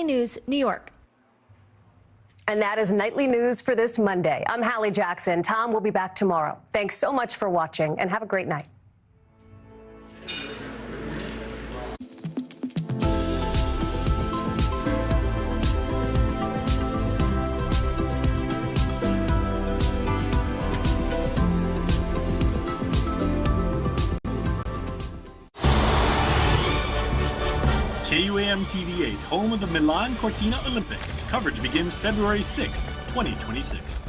News, New York. And that is Nightly News for this Monday. I'm Hallie Jackson. Tom will be back tomorrow. Thanks so much for watching and have a great night. KUAM TV8, home of the Milan Cortina Olympics. Coverage begins February 6, 2026.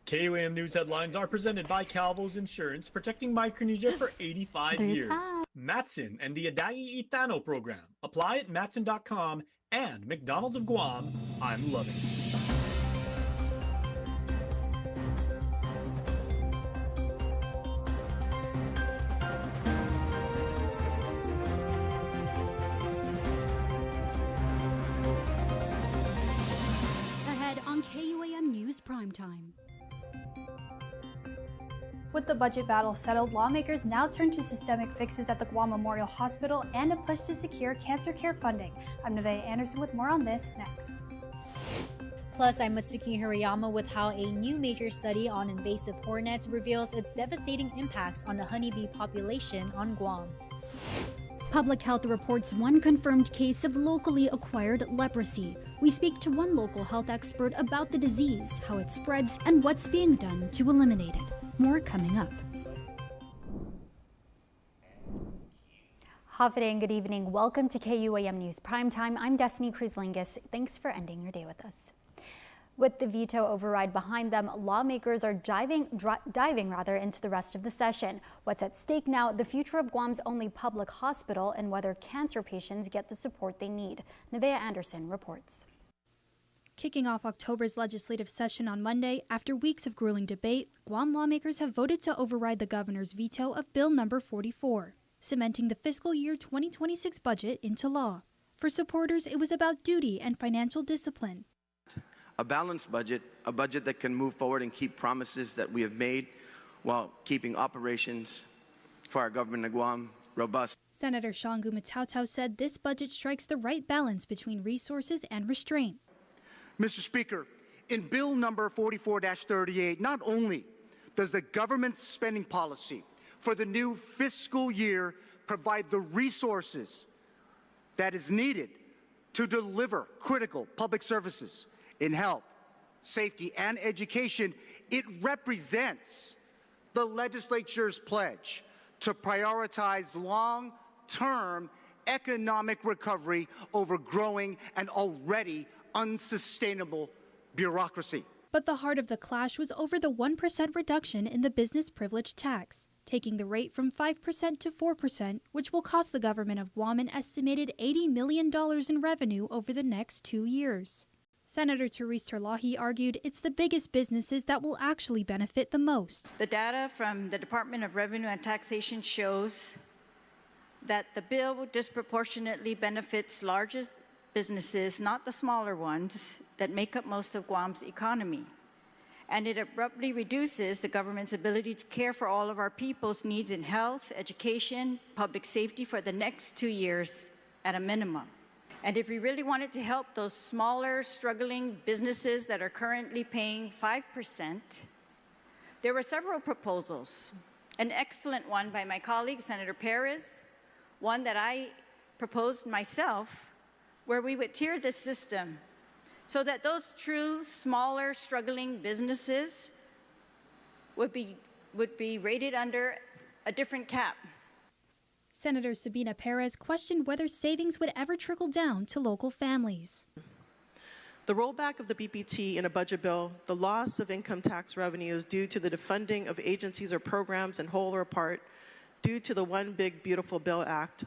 KUAM News headlines are presented by Calvo's Insurance, protecting Micronesia for 85 years. Matson and the Adai Itano program. Apply at matson.com and McDonald's of Guam. I'm loving it. KUAM News Primetime. With the budget battle settled, lawmakers now turn to systemic fixes at the Guam Memorial Hospital and a push to secure cancer care funding. I'm Nevaeh Anderson with more on this next. Plus, I'm Matsuki Hirayama with how a new major study on invasive hornets reveals its devastating impacts on the honeybee population on Guam. Public Health reports one confirmed case of locally acquired leprosy. We speak to one local health expert about the disease, how it spreads, and what's being done to eliminate it. More coming up. Hafide and good evening. Welcome to KUAM News Primetime. I'm Destiny Cruz-Lingus. Thanks for ending your day with us. With the veto override behind them, lawmakers are diving into the rest of the session. What's at stake now? The future of Guam's only public hospital and whether cancer patients get the support they need. Nevaeh Anderson reports. Kicking off October's legislative session on Monday, after weeks of grueling debate, Guam lawmakers have voted to override the governor's veto of Bill number 44, cementing the fiscal year 2026 budget into law. For supporters, it was about duty and financial discipline. A balanced budget, a budget that can move forward and keep promises that we have made while keeping operations for our government of Guam robust. Senator Shangu Matautau said this budget strikes the right balance between resources and restraint. Mr. Speaker, in Bill number 44-38, not only does the government's spending policy for the new fiscal year provide the resources that is needed to deliver critical public services in health, safety, and education, it represents the legislature's pledge to prioritize long-term economic recovery over growing and already unsustainable bureaucracy. But the heart of the clash was over the 1% reduction in the business privilege tax, taking the rate from 5% to 4%, which will cost the government of Guam an estimated $80 million in revenue over the next 2 years. Senator Therese Terlahi argued it's the biggest businesses that will actually benefit the most. The data from the Department of Revenue and Taxation shows that the bill disproportionately benefits largest businesses, not the smaller ones, that make up most of Guam's economy. And it abruptly reduces the government's ability to care for all of our people's needs in health, education, public safety for the next 2 years at a minimum. And if we really wanted to help those smaller, struggling businesses that are currently paying 5%, there were several proposals. An excellent one by my colleague, Senator Perez, one that I proposed myself, where we would tier the system so that those true, smaller, struggling businesses would be rated under a different cap. Senator Sabina Perez questioned whether savings would ever trickle down to local families. The rollback of the BPT in a budget bill, the loss of income tax revenues due to the defunding of agencies or programs in whole or part due to the One Big Beautiful Bill Act,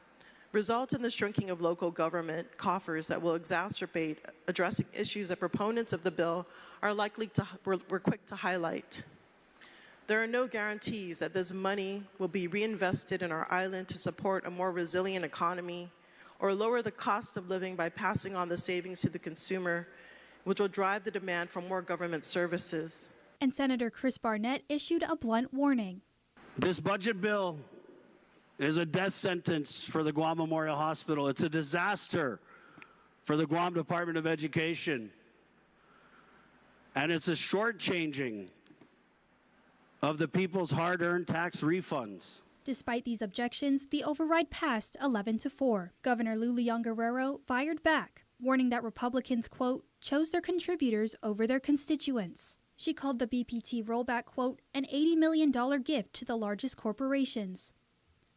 results in the shrinking of local government coffers that will exacerbate addressing issues that proponents of the bill are likely to, were quick to highlight. There are no guarantees that this money will be reinvested in our island to support a more resilient economy or lower the cost of living by passing on the savings to the consumer, which will drive the demand for more government services. And Senator Chris Barnett issued a blunt warning. This budget bill is a death sentence for the Guam Memorial Hospital. It's a disaster for the Guam Department of Education. And it's a shortchanging of the people's hard-earned tax refunds. Despite these objections, the override passed 11-4. Governor Luliang Guerrero fired back, warning that Republicans, quote, chose their contributors over their constituents. She called the BPT rollback, quote, an $80 million gift to the largest corporations.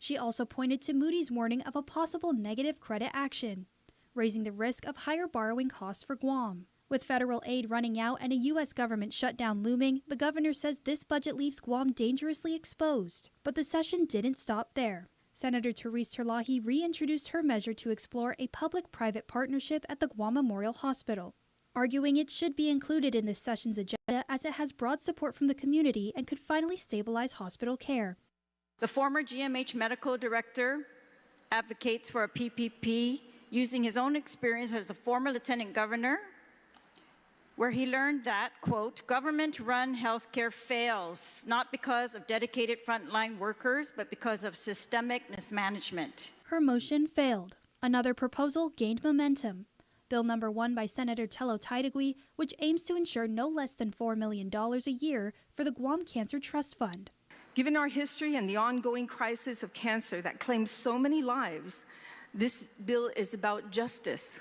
She also pointed to Moody's warning of a possible negative credit action, raising the risk of higher borrowing costs for Guam. With federal aid running out and a U.S. government shutdown looming, the governor says this budget leaves Guam dangerously exposed. But the session didn't stop there. Senator Therese Terlahi reintroduced her measure to explore a public-private partnership at the Guam Memorial Hospital, arguing it should be included in this session's agenda as it has broad support from the community and could finally stabilize hospital care. The former GMH medical director advocates for a PPP using his own experience as the former lieutenant governor, where he learned that, quote, government-run healthcare fails, not because of dedicated frontline workers, but because of systemic mismanagement. Her motion failed. Another proposal gained momentum. Bill number 1 by Senator Tello Taitagui, which aims to ensure no less than $4 million a year for the Guam Cancer Trust Fund. Given our history and the ongoing crisis of cancer that claims so many lives, this bill is about justice.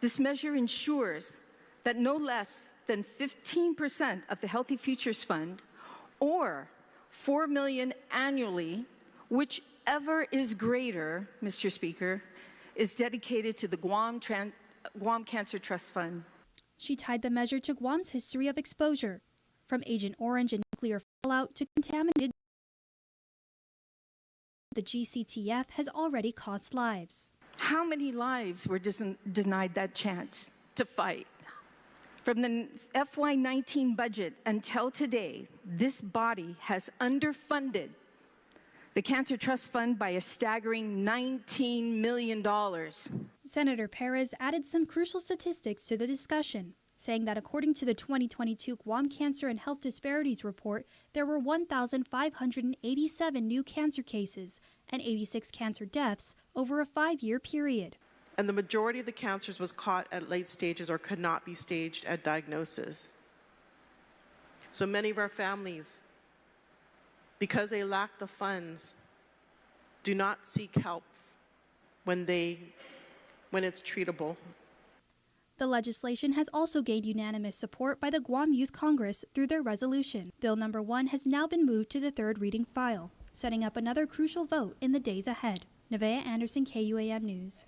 This measure ensures that no less than 15% of the Healthy Futures Fund, or $4 million annually, whichever is greater, Mr. Speaker, is dedicated to the Guam Cancer Trust Fund. She tied the measure to Guam's history of exposure, from Agent Orange and nuclear fallout to contaminated. The GCTF has already cost lives. How many lives were denied that chance to fight? From the FY19 budget until today, this body has underfunded the Cancer Trust Fund by a staggering $19 million. Senator Perez added some crucial statistics to the discussion, saying that according to the 2022 Guam Cancer and Health Disparities Report, there were 1,587 new cancer cases and 86 cancer deaths over a 5-year period. And the majority of the cancers was caught at late stages or could not be staged at diagnosis. So many of our families, because they lack the funds, do not seek help when it's treatable. The legislation has also gained unanimous support by the Guam Youth Congress through their resolution. Bill number 1 has now been moved to the third reading file, setting up another crucial vote in the days ahead. Nevaeh Anderson, KUAM News.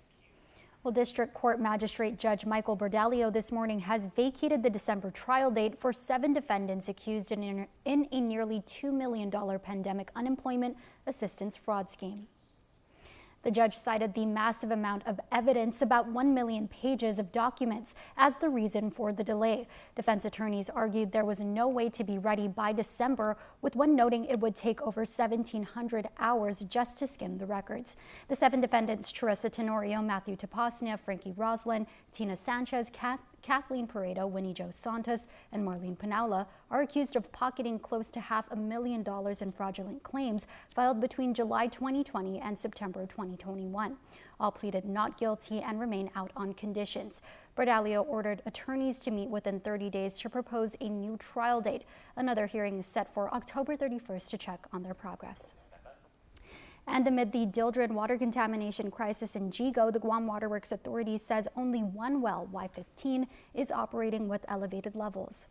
Well, District Court Magistrate Judge Michael Bordalio this morning has vacated the December trial date for 7 defendants accused in a nearly $2 million pandemic unemployment assistance fraud scheme. The judge cited the massive amount of evidence, about 1 million pages of documents, as the reason for the delay. Defense attorneys argued there was no way to be ready by December, with one noting it would take over 1,700 hours just to skim the records. The 7 defendants, Teresa Tenorio, Matthew Tapasnia, Frankie Roslin, Tina Sanchez, Kathleen Pareto, Winnie Jo Santos, and Marlene Pinaula, are accused of pocketing close to $500,000 in fraudulent claims filed between July 2020 and September 2021. All pleaded not guilty and remain out on conditions. Bordalio ordered attorneys to meet within 30 days to propose a new trial date. Another hearing is set for October 31st to check on their progress. And amid the Dildren water contamination crisis in Jigo, the Guam Waterworks Authority says only one well, Y15, is operating with elevated levels.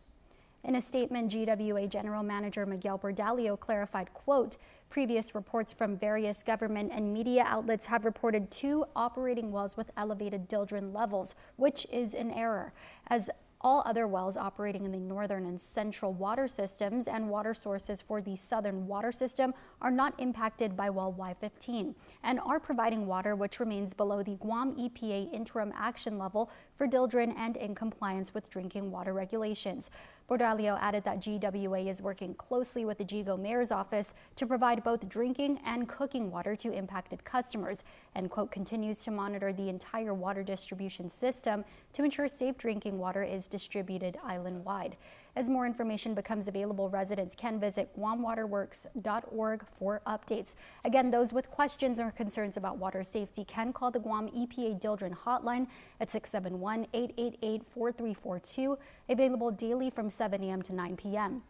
In a statement, GWA General Manager Miguel Bordalio clarified, quote, previous reports from various government and media outlets have reported 2 operating wells with elevated Dildren levels, which is an error, as all other wells operating in the northern and central water systems and water sources for the southern water system are not impacted by well Y15 and are providing water which remains below the Guam EPA interim action level for Dildren and in compliance with drinking water regulations. Bordalio added that GWA is working closely with the Jigo Mayor's office to provide both drinking and cooking water to impacted customers, and, quote, continues to monitor the entire water distribution system to ensure safe drinking water is distributed island-wide. As more information becomes available, residents can visit guamwaterworks.org for updates. Again, those with questions or concerns about water safety can call the Guam EPA Dildren hotline at 671-888-4342, available daily from 7 a.m. to 9 p.m.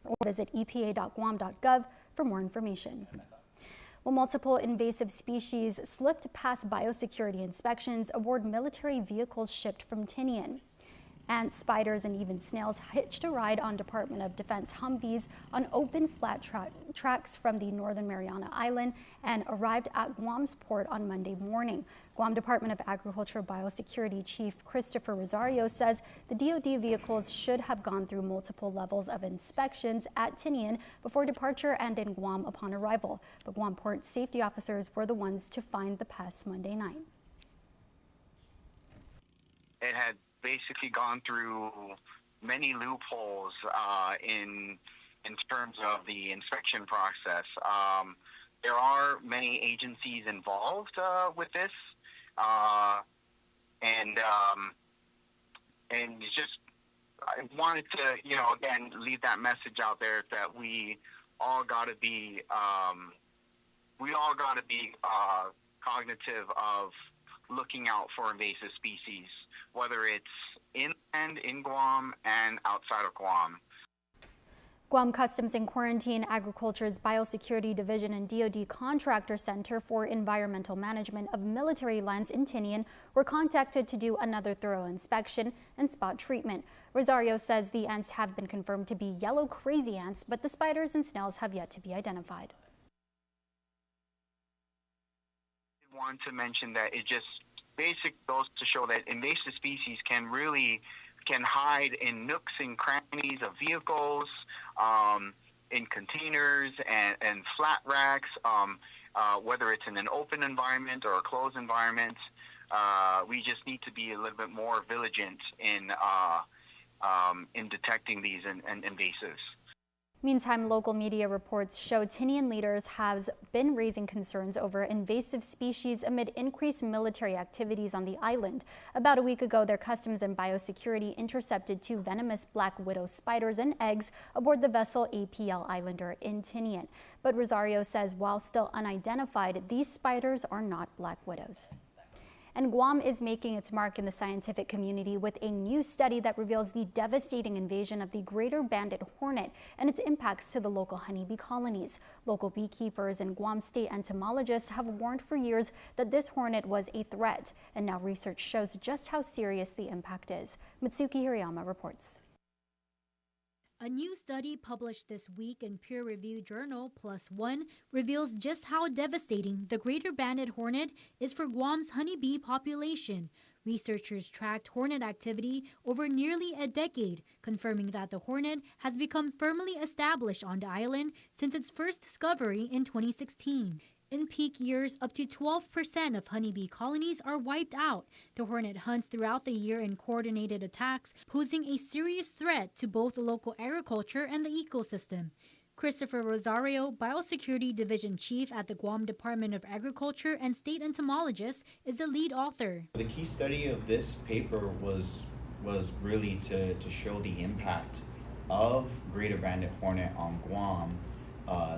or visit epa.guam.gov for more information. Well, multiple invasive species slipped past biosecurity inspections aboard military vehicles shipped from Tinian. Ants, spiders, and even snails hitched a ride on Department of Defense Humvees on open flat tracks from the Northern Mariana Island and arrived at Guam's port on Monday morning. Guam Department of Agriculture Biosecurity Chief Christopher Rosario says the DoD vehicles should have gone through multiple levels of inspections at Tinian before departure and in Guam upon arrival. But Guam port safety officers were the ones to find the pests Monday night. It had basically gone through many loopholes in terms of the inspection process. There are many agencies involved with this, and it's just, I wanted to, again, leave that message out there that we all got to be cognitive of looking out for invasive species, whether it's inland, in Guam, and outside of Guam. Guam Customs and Quarantine Agriculture's Biosecurity Division and DoD Contractor Center for Environmental Management of Military Lands in Tinian were contacted to do another thorough inspection and spot treatment. Rosario says the ants have been confirmed to be yellow crazy ants, but the spiders and snails have yet to be identified. I want to mention that it just basically goes to show that invasive species can hide in nooks and crannies of vehicles, in containers and flat racks, whether it's in an open environment or a closed environment. We just need to be a little bit more vigilant in detecting these invasives. Meantime, local media reports show Tinian leaders have been raising concerns over invasive species amid increased military activities on the island. About a week ago, their customs and biosecurity intercepted 2 venomous black widow spiders and eggs aboard the vessel APL Islander in Tinian. But Rosario says while still unidentified, these spiders are not black widows. And Guam is making its mark in the scientific community with a new study that reveals the devastating invasion of the greater banded hornet and its impacts to the local honeybee colonies. Local beekeepers and Guam state entomologists have warned for years that this hornet was a threat, and now research shows just how serious the impact is. Mitsuki Hirayama reports. A new study published this week in peer-reviewed journal PLOS ONE reveals just how devastating the greater banded hornet is for Guam's honeybee population. Researchers tracked hornet activity over nearly a decade, confirming that the hornet has become firmly established on the island since its first discovery in 2016. In peak years, up to 12% of honeybee colonies are wiped out. The hornet hunts throughout the year in coordinated attacks, posing a serious threat to both local agriculture and the ecosystem. Christopher Rosario, Biosecurity Division Chief at the Guam Department of Agriculture and State Entomologist, is the lead author. The key study of this paper was really to show the impact of greater banded hornet on Guam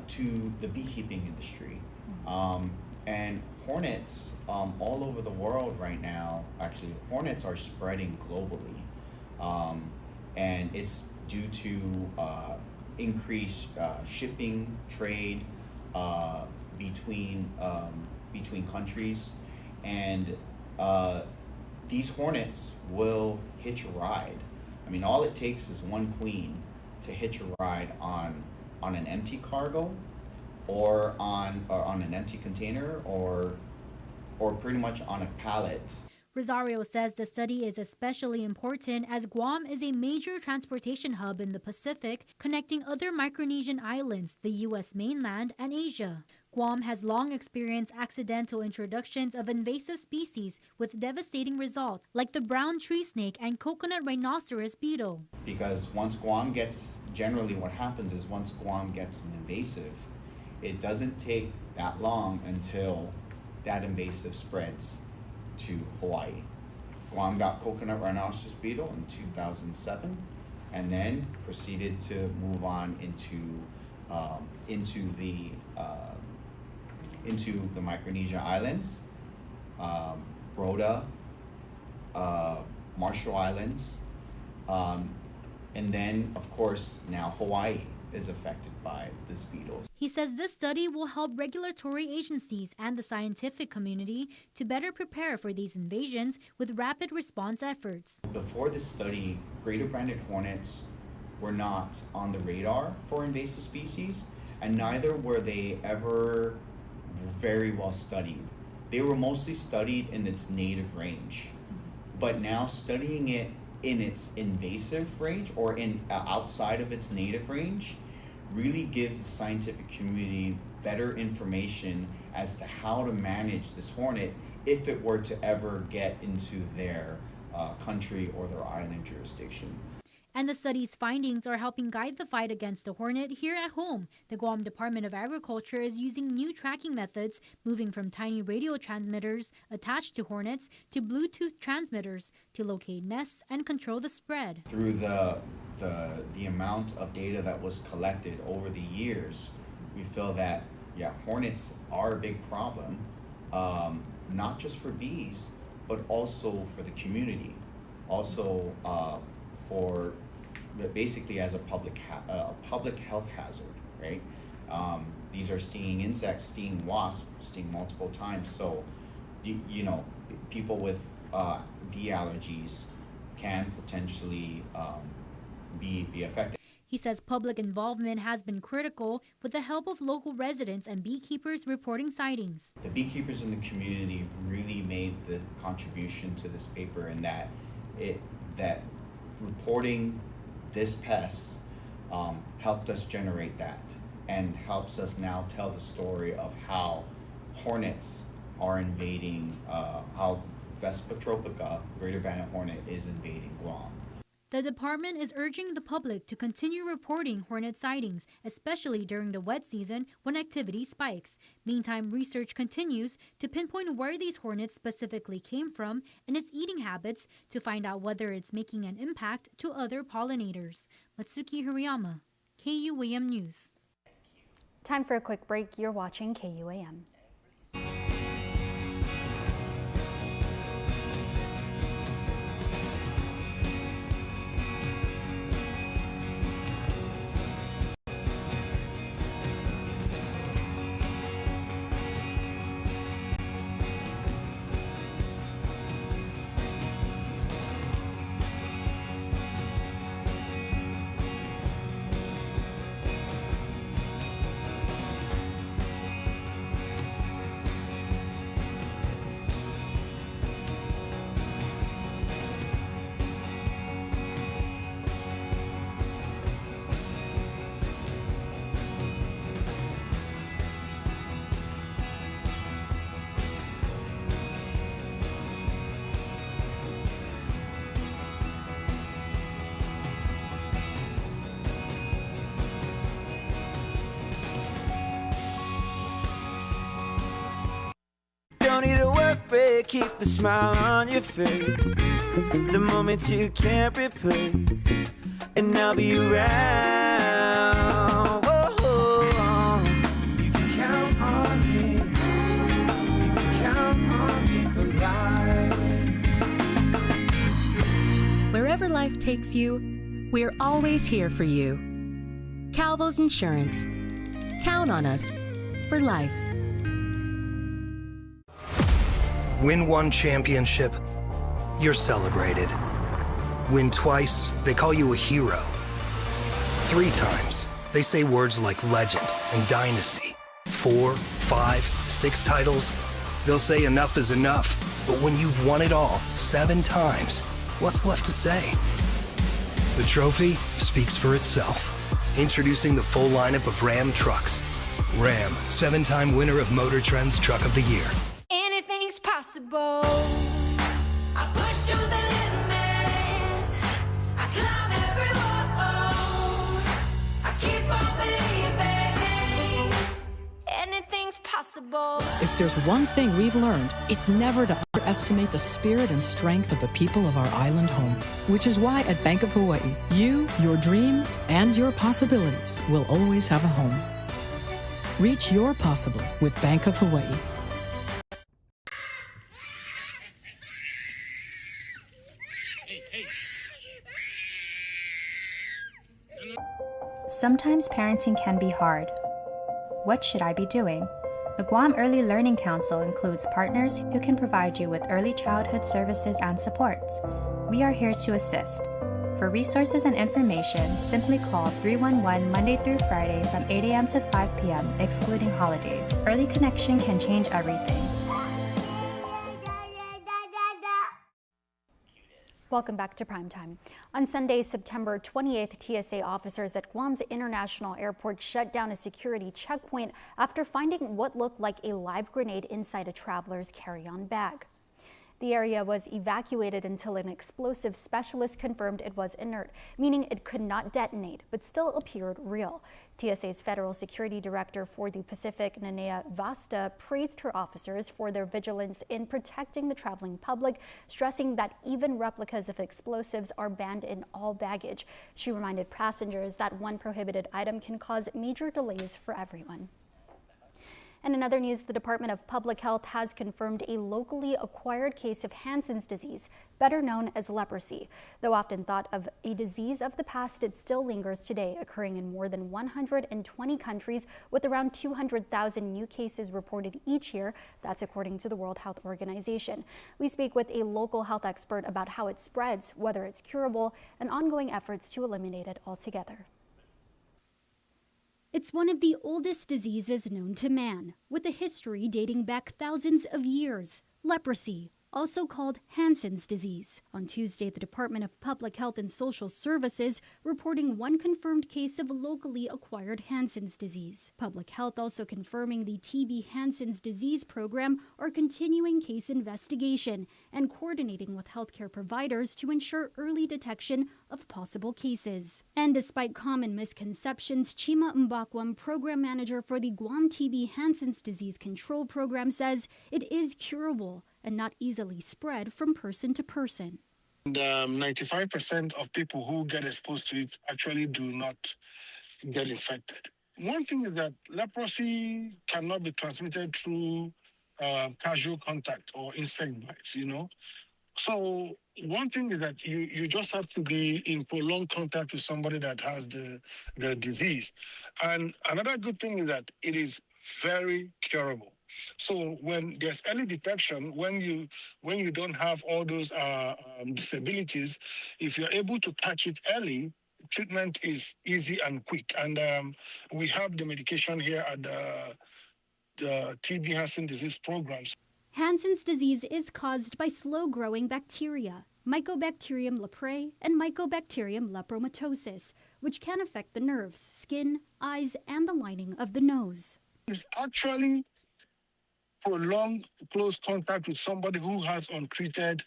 to the beekeeping industry. And hornets all over the world right now, actually hornets are spreading globally, and it's due to increased shipping trade between countries, and these hornets will hitch a ride. I mean, all it takes is one queen to hitch a ride on an empty cargo, or on an empty container, or pretty much on a pallet. Rosario says the study is especially important as Guam is a major transportation hub in the Pacific, connecting other Micronesian islands, the U.S. mainland, and Asia. Guam has long experienced accidental introductions of invasive species with devastating results, like the brown tree snake and coconut rhinoceros beetle. Because once Guam gets, generally what happens is once Guam gets an invasive, it doesn't take that long until that invasive spreads to Hawaii. Guam got coconut rhinoceros beetle in 2007. and then proceeded to move on into the Micronesia Islands, Rhoda, Marshall Islands, and then, of course, now Hawaii is affected by this beetle. He says this study will help regulatory agencies and the scientific community to better prepare for these invasions with rapid response efforts. Before this study, greater banded hornets were not on the radar for invasive species, and neither were they ever very well studied. They were mostly studied in its native range, but now studying it in its invasive range or in outside of its native range really gives the scientific community better information as to how to manage this hornet if it were to ever get into their country or their island jurisdiction. And the study's findings are helping guide the fight against the hornet here at home. The Guam Department of Agriculture is using new tracking methods, moving from tiny radio transmitters attached to hornets to Bluetooth transmitters to locate nests and control the spread. Through the amount of data that was collected over the years, we feel that, yeah, hornets are a big problem, not just for bees, but also for the community. Also, for basically as a public health hazard, right? These are stinging insects, stinging wasps, sting multiple times. So, you know, people with bee allergies can potentially be affected. He says public involvement has been critical with the help of local residents and beekeepers reporting sightings. The beekeepers in the community really made the contribution to this paper, in that reporting this pest helped us generate that and helps us now tell the story of how hornets are invading, how Vespa tropica, greater banded hornet, is invading Guam. The department is urging the public to continue reporting hornet sightings, especially during the wet season when activity spikes. Meantime, research continues to pinpoint where these hornets specifically came from and its eating habits to find out whether it's making an impact to other pollinators. Matsuki Hirayama, KUAM News. Time for a quick break. You're watching KUAM. Don't need to work break, keep the smile on your face. The moments you can't replace, and I'll be around. Whoa. You can count on me. You can count on me for life. Wherever life takes you, we're always here for you. Calvo's Insurance. Count on us for life. Win one championship, you're celebrated. Win twice, they call you a hero. 3 times, they say words like legend and dynasty. 4, 5, 6 titles, they'll say enough is enough. But when you've won it all 7 times, what's left to say? The trophy speaks for itself. Introducing the full lineup of Ram trucks. Ram, 7-time winner of Motor Trend's Truck of the Year. Anything's possible. I push to the limits. I climb every wall. I keep on believing. Anything's possible. If there's one thing we've learned, it's never to underestimate underestimate the spirit and strength of the people of our island home, which is why at Bank of Hawaii, you, your dreams, and your possibilities will always have a home. Reach your possible with Bank of Hawaii. Sometimes parenting can be hard. What should I be doing? The Guam Early Learning Council includes partners who can provide you with early childhood services and supports. We are here to assist. For resources and information, simply call 311 Monday through Friday from 8 a.m. to 5 p.m., excluding holidays. Early connection can change everything. Welcome back to Primetime. On Sunday, September 28th, TSA officers at Guam's International Airport shut down a security checkpoint after finding what looked like a live grenade inside a traveler's carry-on bag. The area was evacuated until an explosive specialist confirmed it was inert, meaning it could not detonate, but still appeared real. TSA's Federal Security Director for the Pacific, Nanea Vasta, praised her officers for their vigilance in protecting the traveling public, stressing that even replicas of explosives are banned in all baggage. She reminded passengers that one prohibited item can cause major delays for everyone. And in other news, the Department of Public Health has confirmed a locally acquired case of Hansen's disease, better known as leprosy. Though often thought of a disease of the past, it still lingers today, occurring in more than 120 countries with around 200,000 new cases reported each year. That's according to the World Health Organization. We speak with a local health expert about how it spreads, whether it's curable, and ongoing efforts to eliminate it altogether. It's one of the oldest diseases known to man, with a history dating back thousands of years. Leprosy, also called Hansen's disease. On Tuesday, the Department of Public Health and Social Services reporting one confirmed case of locally acquired Hansen's disease. Public Health also confirming the TB Hansen's disease program are continuing case investigation and coordinating with healthcare providers to ensure early detection of possible cases. And despite common misconceptions, Chima Mbakwam, program manager for the Guam TB Hansen's disease control program, says it is curable and not easily spread from person to person. 95% of people who get exposed to it actually do not get infected. One thing is that leprosy cannot be transmitted through casual contact or insect bites, So one thing is that you just have to be in prolonged contact with somebody that has the disease. And another good thing is that it is very curable. So when there's early detection, when you don't have all those disabilities, if you're able to catch it early, treatment is easy and quick. And we have the medication here at the TB Hansen disease programs. Hansen's disease is caused by slow-growing bacteria, Mycobacterium leprae and Mycobacterium lepromatosis, which can affect the nerves, skin, eyes, and the lining of the nose. It's actually prolonged close contact with somebody who has untreated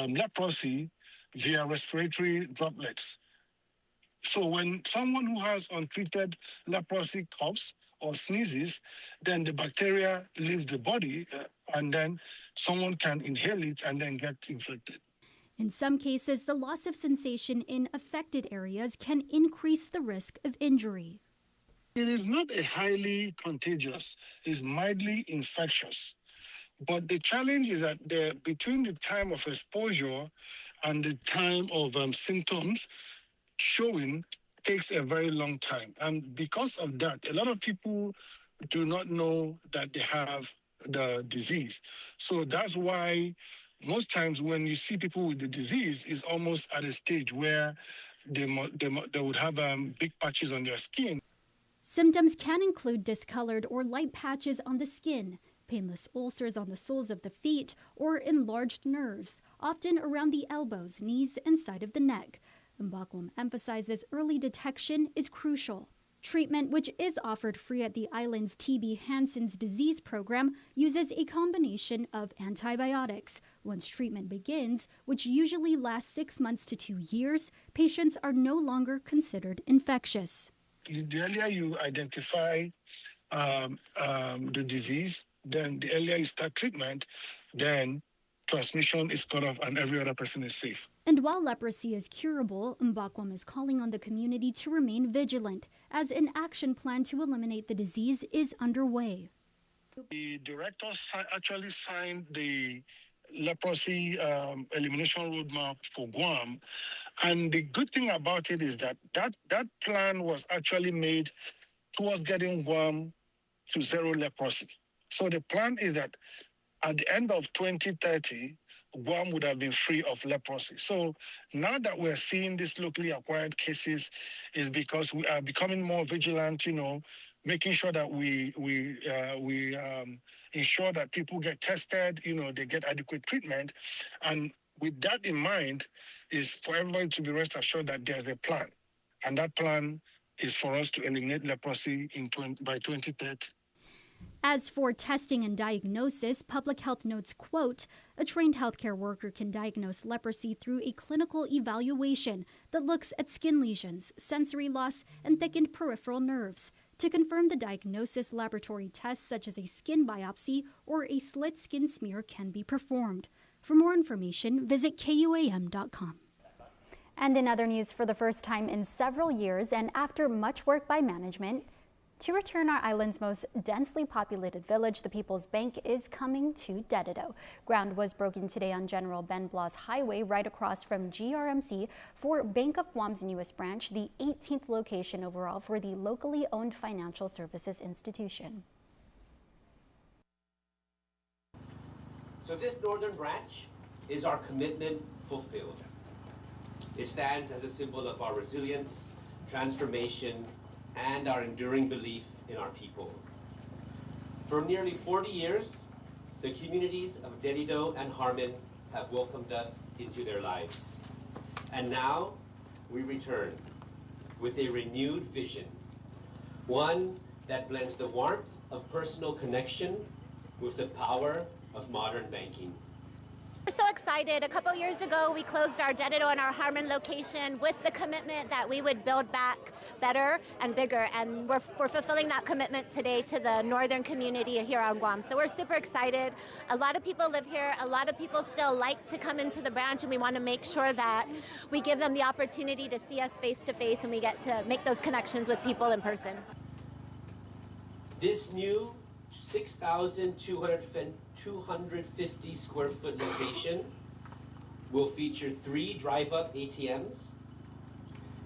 leprosy via respiratory droplets. So when someone who has untreated leprosy coughs or sneezes, then the bacteria leaves the body and then someone can inhale it and then get infected. In some cases, the loss of sensation in affected areas can increase the risk of injury. It is not a highly contagious, it's mildly infectious. But the challenge is that between the time of exposure and the time of symptoms showing takes a very long time. And because of that, a lot of people do not know that they have the disease. So that's why most times when you see people with the disease, it's almost at a stage where they would have big patches on their skin. Symptoms can include discolored or light patches on the skin, painless ulcers on the soles of the feet, or enlarged nerves, often around the elbows, knees, and side of the neck. Mbakwam emphasizes early detection is crucial. Treatment, which is offered free at the island's TB Hansen's disease program, uses a combination of antibiotics. Once treatment begins, which usually lasts 6 months to 2 years, patients are no longer considered infectious. The earlier you identify the disease, then the earlier you start treatment, then transmission is cut off and every other person is safe. And while leprosy is curable, MBAQUAM is calling on the community to remain vigilant, as an action plan to eliminate the disease is underway. The director actually signed the leprosy elimination roadmap for Guam. And the good thing about it is that that plan was actually made towards getting Guam to zero leprosy. So the plan is that at the end of 2030, Guam would have been free of leprosy. So now that we're seeing these locally acquired cases is because we are becoming more vigilant, making sure that we ensure that people get tested, they get adequate treatment. And with that in mind is for everybody to be rest assured that there's a plan. And that plan is for us to eliminate leprosy by 2030. As for testing and diagnosis, Public Health notes, quote, a trained healthcare worker can diagnose leprosy through a clinical evaluation that looks at skin lesions, sensory loss, and thickened peripheral nerves. To confirm the diagnosis, laboratory tests such as a skin biopsy or a slit skin smear can be performed. For more information, visit KUAM.com. And in other news, for the first time in several years and after much work by management, to return our island's most densely populated village, the People's Bank is coming to Dedido. Ground was broken today on General Ben Blas Highway right across from GRMC for Bank of Guam's newest branch, the 18th location overall for the locally owned financial services institution. So this northern branch is our commitment fulfilled. It stands as a symbol of our resilience, transformation, and our enduring belief in our people. For nearly 40 years, the communities of Dedido and Harmon have welcomed us into their lives. And now we return with a renewed vision, one that blends the warmth of personal connection with the power of modern banking. We're so excited. A couple years ago, we closed our Dedido and our Harmon location with the commitment that we would build back better and bigger. And we're fulfilling that commitment today to the northern community here on Guam. So we're super excited. A lot of people live here. A lot of people still like to come into the branch, and we want to make sure that we give them the opportunity to see us face to face and we get to make those connections with people in person. This new 6,250 square foot location will feature 3 drive-up ATMs,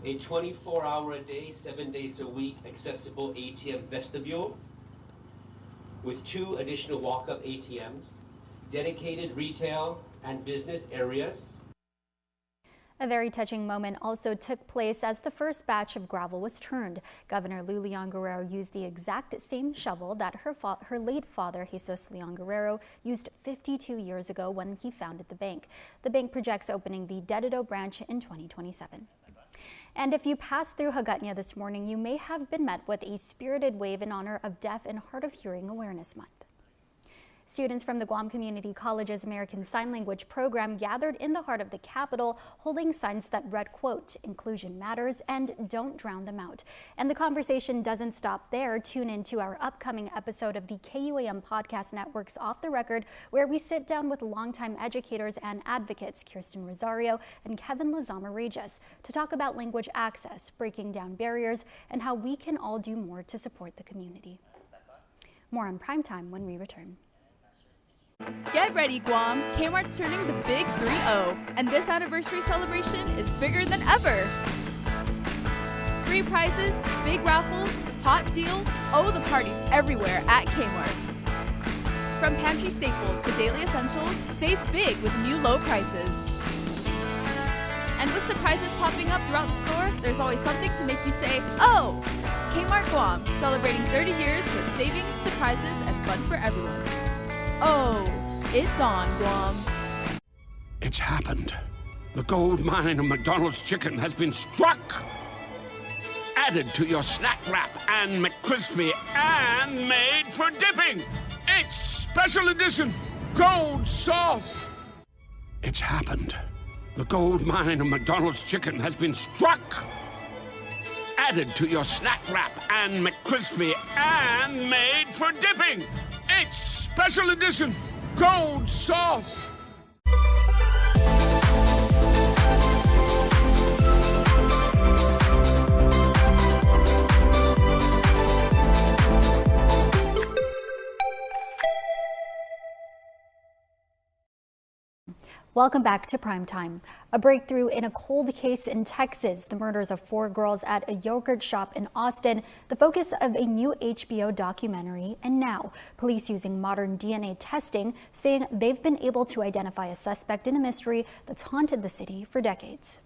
a 24-hour-a-day, 7 days a week accessible ATM vestibule with 2 additional walk-up ATMs, dedicated retail and business areas. A very touching moment also took place as the first batch of gravel was turned. Governor Lou Leon Guerrero used the exact same shovel that her late father, Jesus Leon Guerrero, used 52 years ago when he founded the bank. The bank projects opening the Dedido branch in 2027. And if you passed through Hagåtña this morning, you may have been met with a spirited wave in honor of Deaf and Hard of Hearing Awareness Month. Students from the Guam Community College's American Sign Language program gathered in the heart of the capital, holding signs that read, quote, inclusion matters and don't drown them out. And the conversation doesn't stop there. Tune in to our upcoming episode of the KUAM Podcast Network's Off the Record, where we sit down with longtime educators and advocates, Kirsten Rosario and Kevin Lazama Regis, to talk about language access, breaking down barriers, and how we can all do more to support the community. More on Primetime when we return. Get ready, Guam! Kmart's turning the big 3-0, and this anniversary celebration is bigger than ever. Free prizes, big raffles, hot deals, oh, the party's everywhere at Kmart. From pantry staples to daily essentials, save big with new low prices. And with surprises popping up throughout the store, there's always something to make you say, oh! Kmart Guam, celebrating 30 years with savings, surprises, and fun for everyone. Oh, it's on, Guam. It's happened. The gold mine of McDonald's chicken has been struck. Added to your snack wrap and McCrispy and made for dipping. It's special edition gold sauce. It's happened. The gold mine of McDonald's chicken has been struck. Added to your snack wrap and McCrispy and made for dipping. It's special edition gold sauce. Welcome back to Primetime. A breakthrough in a cold case in Texas, the murders of 4 girls at a yogurt shop in Austin, the focus of a new HBO documentary, and now police using modern DNA testing, saying they've been able to identify a suspect in a mystery that's haunted the city for decades.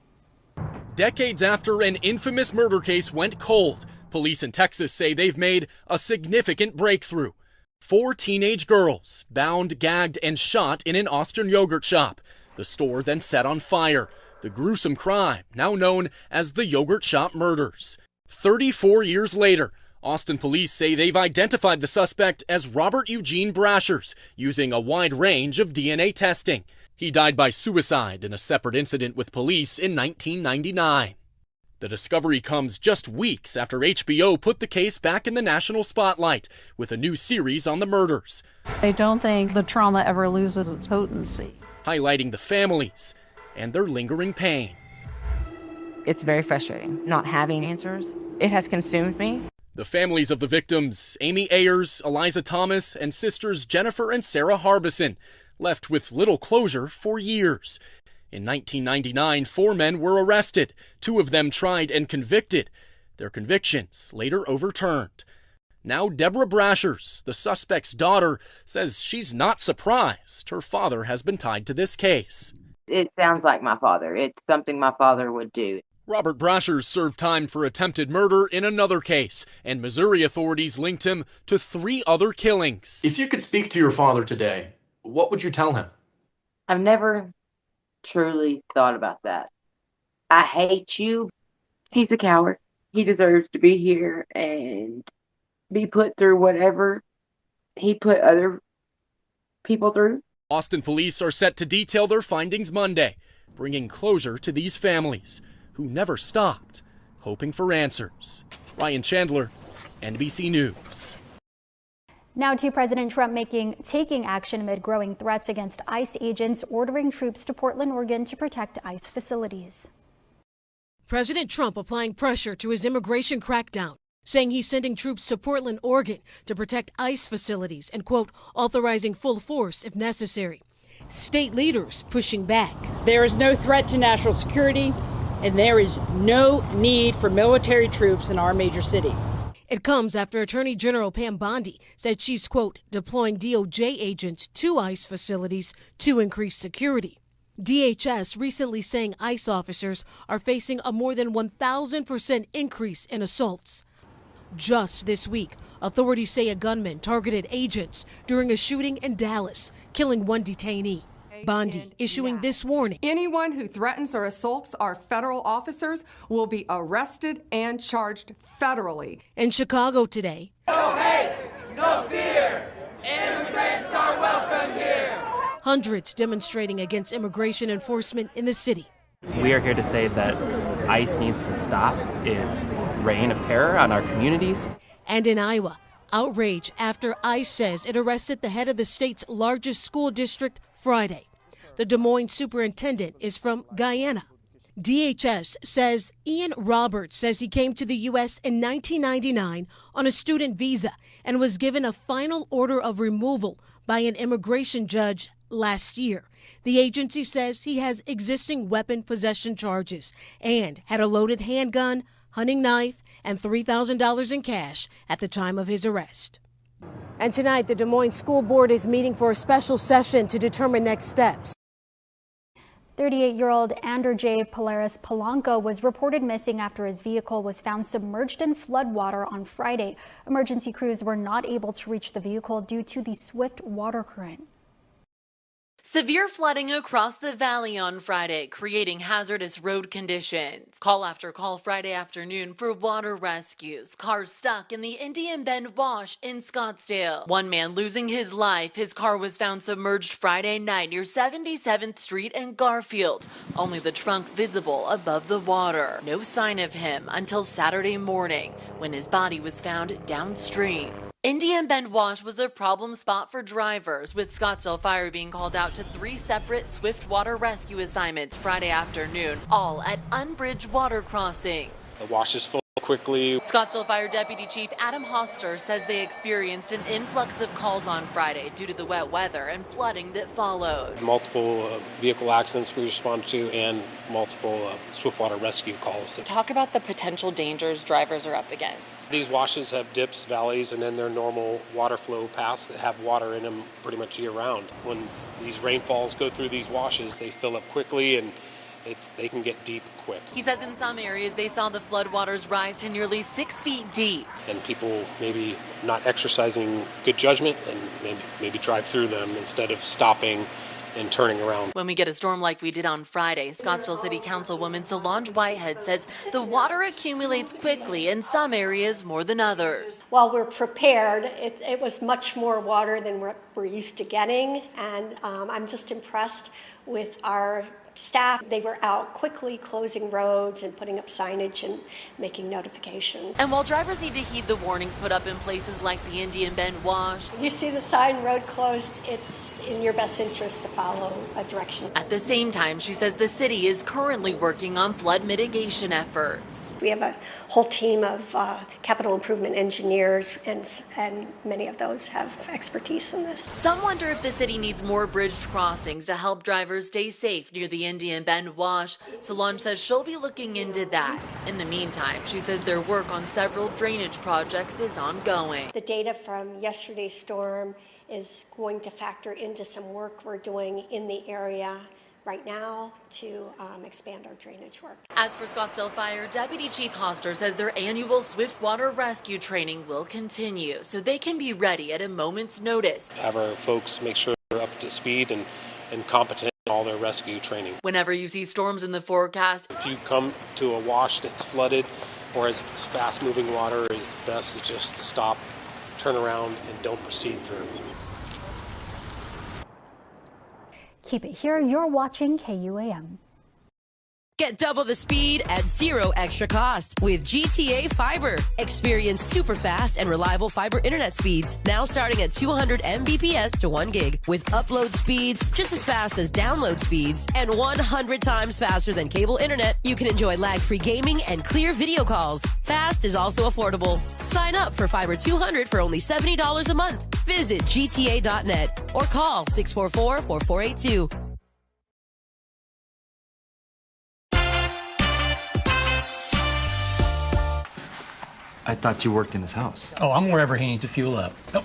Decades after an infamous murder case went cold, police in Texas say they've made a significant breakthrough. 4 teenage girls bound, gagged, and shot in an Austin yogurt shop. The store then set on fire. The gruesome crime, now known as the yogurt shop murders. 34 years later, Austin police say they've identified the suspect as Robert Eugene Brashers using a wide range of DNA testing. He died by suicide in a separate incident with police in 1999. The discovery comes just weeks after HBO put the case back in the national spotlight with a new series on the murders. I don't think the trauma ever loses its potency. Highlighting the families and their lingering pain. It's very frustrating not having answers. It has consumed me. The families of the victims, Amy Ayers, Eliza Thomas, and sisters Jennifer and Sarah Harbison, left with little closure for years. In 1999, 4 men were arrested, 2 of them tried and convicted. Their convictions later overturned. Now Deborah Brashers, the suspect's daughter, says she's not surprised her father has been tied to this case. It sounds like my father. It's something my father would do. Robert Brashers served time for attempted murder in another case, and Missouri authorities linked him to 3 other killings. If you could speak to your father today, what would you tell him? I've never truly thought about that. I hate you. He's a coward. He deserves to be here and be put through whatever he put other people through. Austin police are set to detail their findings Monday, bringing closure to these families who never stopped hoping for answers. Ryan Chandler, NBC News. Now to President Trump taking action amid growing threats against ICE agents ordering troops to Portland, Oregon to protect ICE facilities. President Trump applying pressure to his immigration crackdown, saying he's sending troops to Portland, Oregon to protect ICE facilities and, quote, authorizing full force if necessary. State leaders pushing back. There is no threat to national security, and there is no need for military troops in our major city. It comes after Attorney General Pam Bondi said she's, quote, deploying DOJ agents to ICE facilities to increase security. DHS recently saying ICE officers are facing a more than 1,000% increase in assaults. Just this week, authorities say a gunman targeted agents during a shooting in Dallas, killing 1 detainee. Bondi issuing this warning. Anyone who threatens or assaults our federal officers will be arrested and charged federally. In Chicago today, no hate, no fear. Immigrants are welcome here. Hundreds demonstrating against immigration enforcement in the city. We are here to say that ICE needs to stop its reign of terror on our communities. And in Iowa, outrage after ICE says it arrested the head of the state's largest school district Friday. The Des Moines superintendent is from Guyana. DHS says Ian Roberts says he came to the U.S. in 1999 on a student visa and was given a final order of removal by an immigration judge last year. The agency says he has existing weapon possession charges and had a loaded handgun, hunting knife, and $3,000 in cash at the time of his arrest. And tonight, the Des Moines School Board is meeting for a special session to determine next steps. 38-year-old Andrew J. Polaris Polanco was reported missing after his vehicle was found submerged in floodwater on Friday. Emergency crews were not able to reach the vehicle due to the swift water current. Severe flooding across the valley on Friday, creating hazardous road conditions. Call after call Friday afternoon for water rescues. Cars stuck in the Indian Bend Wash in Scottsdale. One man losing his life. His car was found submerged Friday night near 77th Street and Garfield. Only the trunk visible above the water. No sign of him until Saturday morning, when his body was found downstream. Indian Bend Wash was a problem spot for drivers, with Scottsdale Fire being called out to 3 separate swift water rescue assignments Friday afternoon, all at unbridged water crossings. The wash is full quickly. quickly. Scottsdale Fire Deputy Chief Adam Hoster says they experienced an influx of calls on Friday due to the wet weather and flooding that followed. Multiple vehicle accidents we responded to and multiple swiftwater rescue calls. Talk about the potential dangers drivers are up against. These washes have dips, valleys, and then their normal water flow paths that have water in them pretty much year-round. When these rainfalls go through these washes, they fill up quickly and they can get deep quick. He says in some areas they saw the floodwaters rise to nearly 6 feet deep. And people maybe not exercising good judgment and maybe drive through them instead of stopping and turning around. When we get a storm like we did on Friday, Scottsdale City Councilwoman Solange Whitehead says the water accumulates quickly in some areas more than others. While we're prepared, it was much more water than we're used to getting, and I'm just impressed with our staff. They were out quickly closing roads and putting up signage and making notifications. And while drivers need to heed the warnings put up in places like the Indian Bend Wash, you see the sign, road closed, it's in your best interest to follow a direction. At the same time, she says the city is currently working on flood mitigation efforts. We have a whole team of capital improvement engineers, and many of those have expertise in this. Some wonder if the city needs more bridged crossings to help drivers stay safe near the Indian Bend Wash. Solange says she'll be looking into that. In the meantime, she says their work on several drainage projects is ongoing. The data from yesterday's storm is going to factor into some work we're doing in the area right now to expand our drainage work. As for Scottsdale Fire, Deputy Chief Hoster says their annual swiftwater rescue training will continue so they can be ready at a moment's notice. Have our folks make sure they're up to speed and competent in all their rescue training. Whenever you see storms in the forecast, if you come to a wash that's flooded or has fast-moving water, it's best just to stop, turn around, and don't proceed through. Keep it here. You're watching KUAM. Get double the speed at zero extra cost with GTA Fiber. Experience super fast and reliable fiber internet speeds now starting at 200 Mbps to 1 gig with upload speeds just as fast as download speeds and 100 times faster than cable internet. You can enjoy lag-free gaming and clear video calls. Fast is also affordable. Sign up for Fiber 200 for only $70 a month. Visit gta.net or call 644-4482. I thought you worked in his house. Oh, I'm wherever he needs to fuel up. Oh,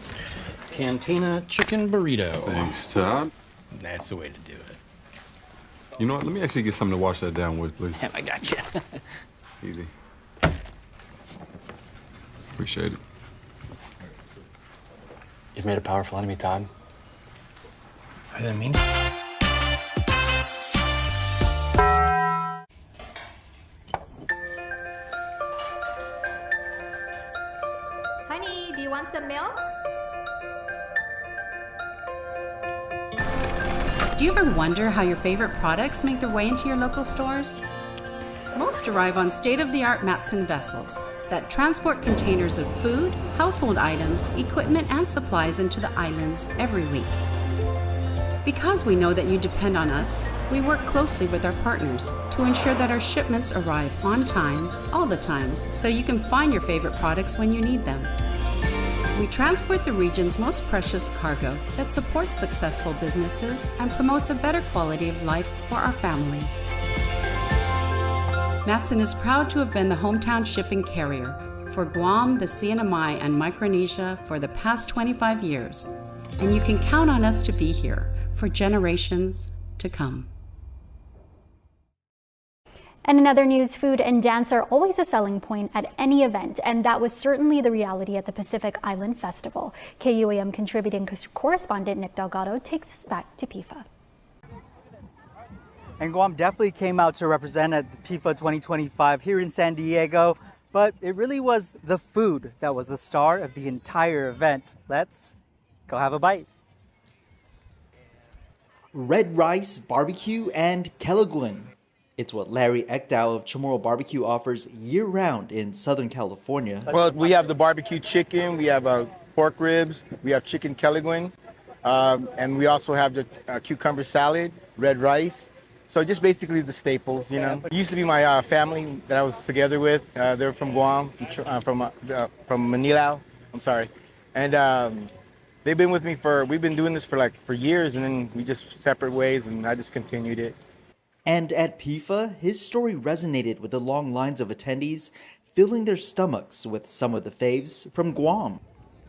Cantina chicken burrito. Thanks, Todd. That's the way to do it. You know what? Let me actually get something to wash that down with, please. Yeah, I got you. Easy. Appreciate it. You've made a powerful enemy, Todd. I didn't mean to. Honey, do you want some milk? Do you ever wonder how your favorite products make their way into your local stores? Most arrive on state-of-the-art Matson vessels that transport containers of food, household items, equipment, and supplies into the islands every week. Because we know that you depend on us, we work closely with our partners to ensure that our shipments arrive on time, all the time, so you can find your favorite products when you need them. We transport the region's most precious cargo that supports successful businesses and promotes a better quality of life for our families. Matson is proud to have been the hometown shipping carrier for Guam, the CNMI, and Micronesia for the past 25 years, and you can count on us to be here for generations to come. And in other news, food and dance are always a selling point at any event, and that was certainly the reality at the Pacific Island Festival. KUAM contributing correspondent Nick Delgado takes us back to PIFA. And Guam definitely came out to represent at PIFA 2025 here in San Diego, but it really was the food that was the star of the entire event. Let's go have a bite. Red rice, barbecue, and Kelaguen. It's what Larry Ekdow of Chamorro Barbecue offers year-round in Southern California. Well, we have the barbecue chicken, we have pork ribs, we have chicken Kelaguen, and we also have the cucumber salad, red rice, So just basically the staples, you know. It used to be my family that I was together with. They're from Guam, from Manila. I'm sorry, and they've been with me we've been doing this for years, and then we just separate ways, and I just continued it. And at PIFA, his story resonated with the long lines of attendees filling their stomachs with some of the faves from Guam.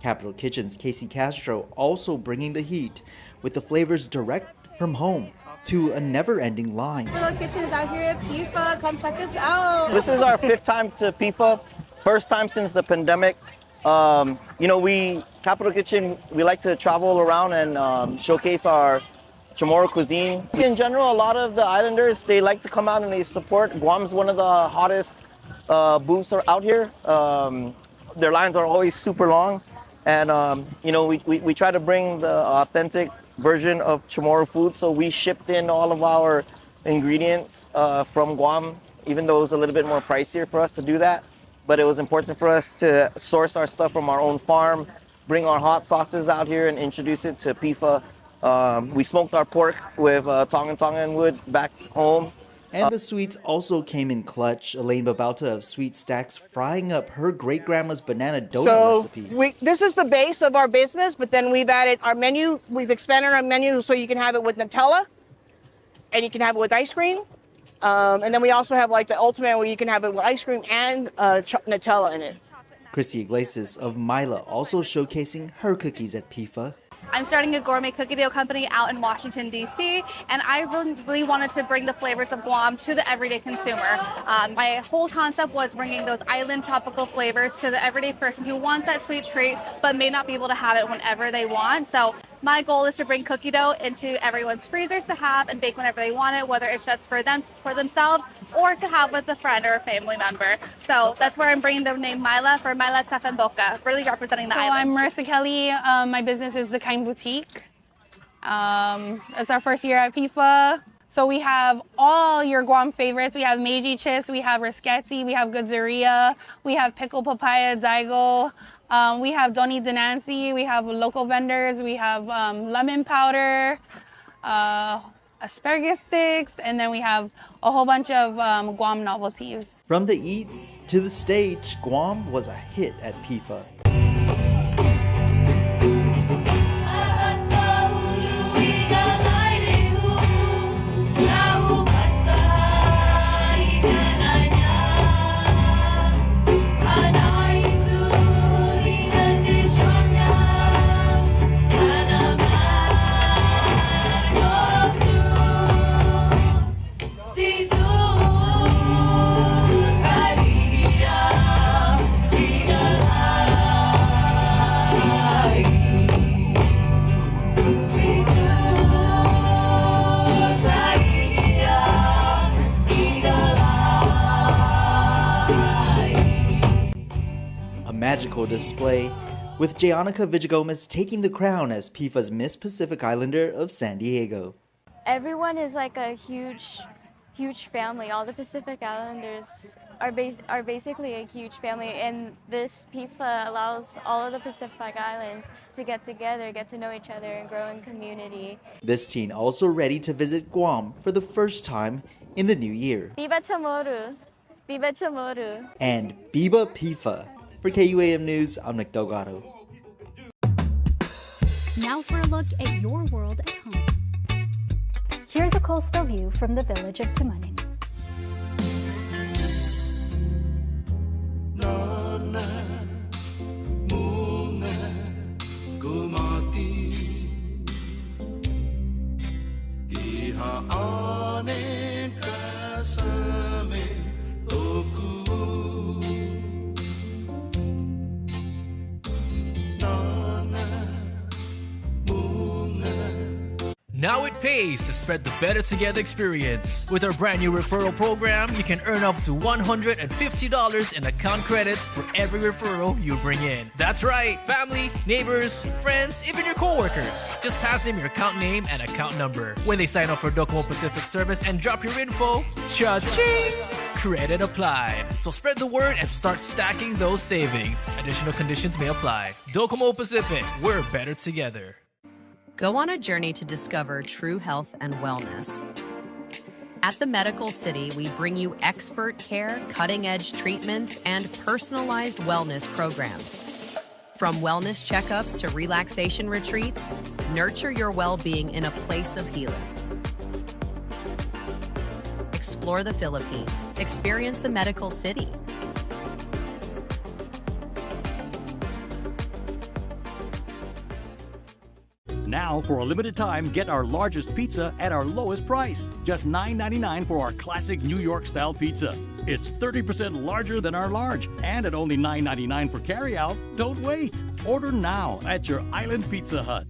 Capital Kitchen's Casey Castro also bringing the heat with the flavors direct from home to a never-ending line. Capital Kitchen is out here at PIFA. Come check us out. This is our 5th time to PIFA, first time since the pandemic. Capital Kitchen, we like to travel around and showcase our Chamorro cuisine. In general, a lot of the islanders, they like to come out and they support. Guam's one of the hottest booths out here. Their lines are always super long. And, we try to bring the authentic version of Chamorro food. So we shipped in all of our ingredients from Guam, even though it was a little bit more pricier for us to do that. But it was important for us to source our stuff from our own farm, bring our hot sauces out here and introduce it to PIFA. We smoked our pork with Tongan wood back home. And the sweets also came in clutch. Elaine Babauta of Sweet Stacks frying up her great-grandma's banana donut recipe. This is the base of our business, but then we've added our menu. We've expanded our menu so you can have it with Nutella, and you can have it with ice cream. And then we also have like the ultimate where you can have it with ice cream and Nutella in it. Chrissy Iglesias of Mila also showcasing her cookies at PIFA. I'm starting a gourmet cookie dough company out in Washington, D.C., and I really wanted to bring the flavors of Guam to the everyday consumer. My whole concept was bringing those island tropical flavors to the everyday person who wants that sweet treat but may not be able to have it whenever they want. So my goal is to bring cookie dough into everyone's freezers to have and bake whenever they want it, whether it's just for themselves or to have with a friend or a family member. So that's where I'm bringing the name Mila for Mila Tef Boca, really representing the island. I'm Marissa Kelly. My business is the Kind Boutique. It's our first year at PIFA. So we have all your Guam favorites. We have Meiji chips, we have risketti, we have Goodzeria, we have pickled papaya daigo. We have Doni Denancy, we have local vendors, we have lemon powder, asparagus sticks, and then we have a whole bunch of Guam novelties. From the eats to the stage, Guam was a hit at PIFA. Magical display, with Jayonica Villagomez taking the crown as PIFA's Miss Pacific Islander of San Diego. Everyone is like a huge family. All the Pacific Islanders are basically a huge family, and this PIFA allows all of the Pacific Islands to get together, get to know each other, and grow in community. This teen also ready to visit Guam for the first time in the new year. Viva Chamorro! Viva Chamorro! And Viva PIFA! For KUAM News, I'm Nick Delgado. Now for a look at your world at home. Here's a coastal view from the village of Tumanin. Now it pays to spread the Better Together experience. With our brand new referral program, you can earn up to $150 in account credits for every referral you bring in. That's right, family, neighbors, friends, even your coworkers. Just pass them your account name and account number. When they sign up for Docomo Pacific service and drop your info, cha-ching! Credit applied. So spread the word and start stacking those savings. Additional conditions may apply. Docomo Pacific, we're better together. Go on a journey to discover true health and wellness. At the Medical City, we bring you expert care, cutting-edge treatments, and personalized wellness programs. From wellness checkups to relaxation retreats, nurture your well-being in a place of healing. Explore the Philippines. Experience the Medical City. Now, for a limited time, get our largest pizza at our lowest price. Just $9.99 for our classic New York-style pizza. It's 30% larger than our large, and at only $9.99 for carryout. Don't wait. Order now at your Island Pizza Hut.